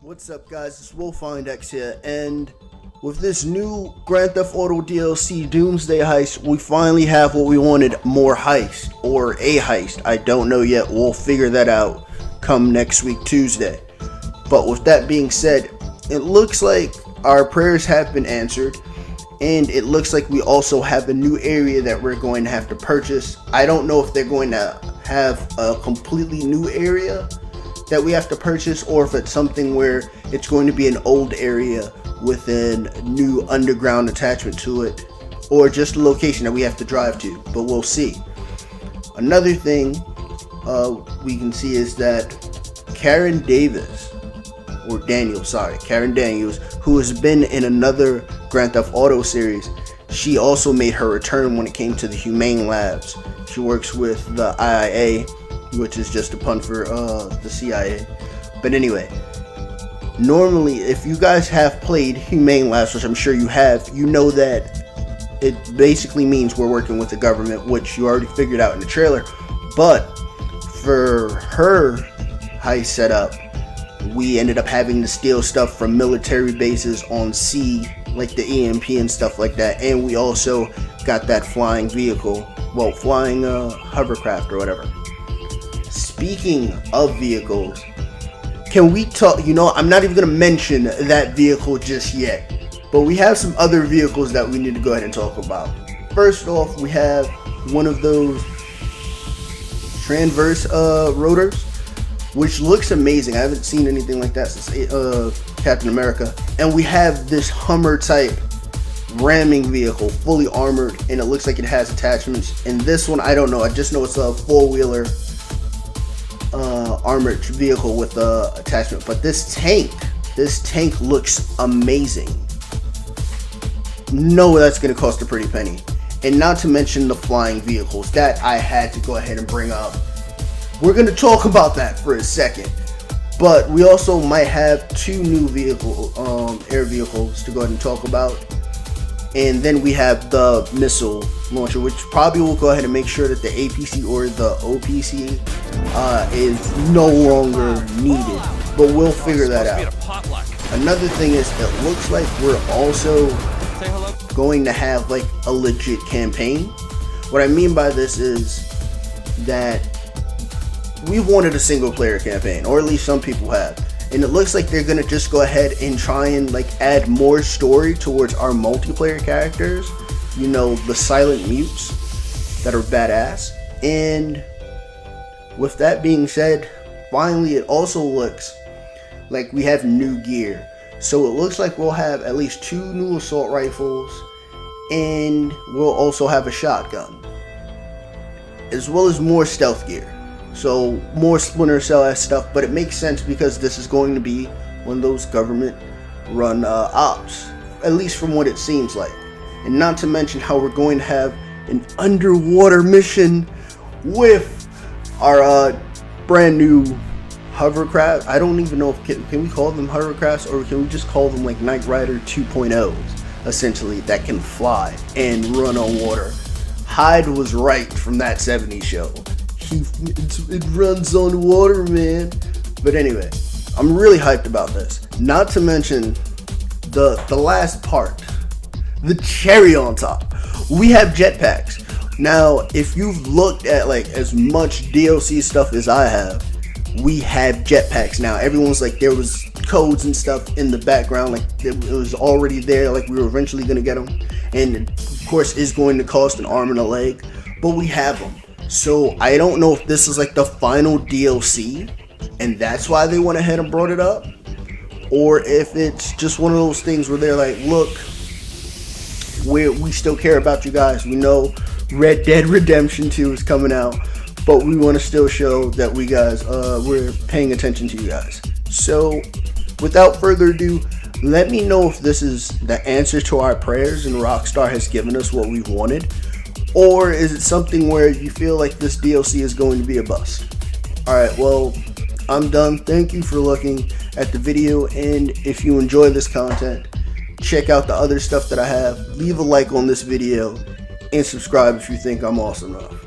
What's up, guys? It's WolfIndex here, and with this new Grand Theft Auto DLC, Doomsday Heist, we finally have what we wanted, more heist, or a heist. I don't know yet. We'll figure that out come next week, Tuesday. But with that being said, it looks like our prayers have been answered, and it looks like we also have a new area that we're going to have to purchase. I don't know if they're going to have a completely new area that we have to purchase, or if it's something where it's going to be an old area with a new underground attachment to it, or just a location that we have to drive to, but we'll see. Another thing we can see is that Karen Daniels, who has been in another Grand Theft Auto series, she also made her return when it came to the Humane Labs. She works with the IIA, which is just a pun for the CIA. But anyway, normally if you guys have played Humane Labs, which I'm sure you have, you know that it basically means we're working with the government, which you already figured out in the trailer. But for her heist setup, we ended up having to steal stuff from military bases on sea, like the EMP and stuff like that, and we also got that flying vehicle, flying hovercraft or whatever. Speaking of vehicles, can we talk? I'm not even going to mention that vehicle just yet, but we have some other vehicles that we need to go ahead and talk about. First off, we have one of those transverse rotors, which looks amazing. I haven't seen anything like that since Captain America. And we have this Hummer type ramming vehicle, fully armored, and it looks like it has attachments. And this one, I don't know, I just know it's a four-wheeler armored vehicle with a attachment. But this tank looks amazing. No, that's gonna cost a pretty penny. And not to mention the flying vehicles that I had to go ahead and bring up. We're gonna talk about that for a second, but we also might have two new air vehicles to go ahead and talk about. And then we have the missile launcher, which probably will go ahead and make sure that the APC or the OPC is no longer needed, but we'll figure that out. Another thing is, it looks like we're also going to have like a legit campaign. What I mean by this is that we've wanted a single player campaign, or at least some people have, and it looks like they're gonna just go ahead and try and add more story towards our multiplayer characters, the silent mutes that are badass. And with that being said, finally it also looks like we have new gear. So it looks like we'll have at least two new assault rifles, and we'll also have a shotgun, as well as more stealth gear. So more Splinter Cell-esque stuff, but it makes sense because this is going to be one of those government-run ops, at least from what it seems like. And not to mention how we're going to have an underwater mission with our brand new hovercraft. I don't even know if can we call them hovercrafts, or can we just call them like Knight Rider 2.0s, essentially, that can fly and run on water. Hyde was right from that 70s show. It runs on water, man. But anyway, I'm really hyped about this. Not to mention the last part, the cherry on top. We have jetpacks. Now, if you've looked at as much DLC stuff as I have, we have jetpacks now. Everyone's like, there was codes and stuff in the background, it was already there, we were eventually gonna get them, and of course it's going to cost an arm and a leg, but we have them. So I don't know if this is the final DLC and that's why they went ahead and brought it up, or if it's just one of those things where they're like, look, we still care about you guys. We know Red Dead Redemption 2 is coming out, but we want to still show that we're paying attention to you guys. So without further ado, let me know if this is the answer to our prayers and Rockstar has given us what we've wanted. Or is it something where you feel like this DLC is going to be a bust? Alright, well, I'm done. Thank you for looking at the video, and if you enjoy this content, check out the other stuff that I have. Leave a like on this video, and subscribe if you think I'm awesome enough.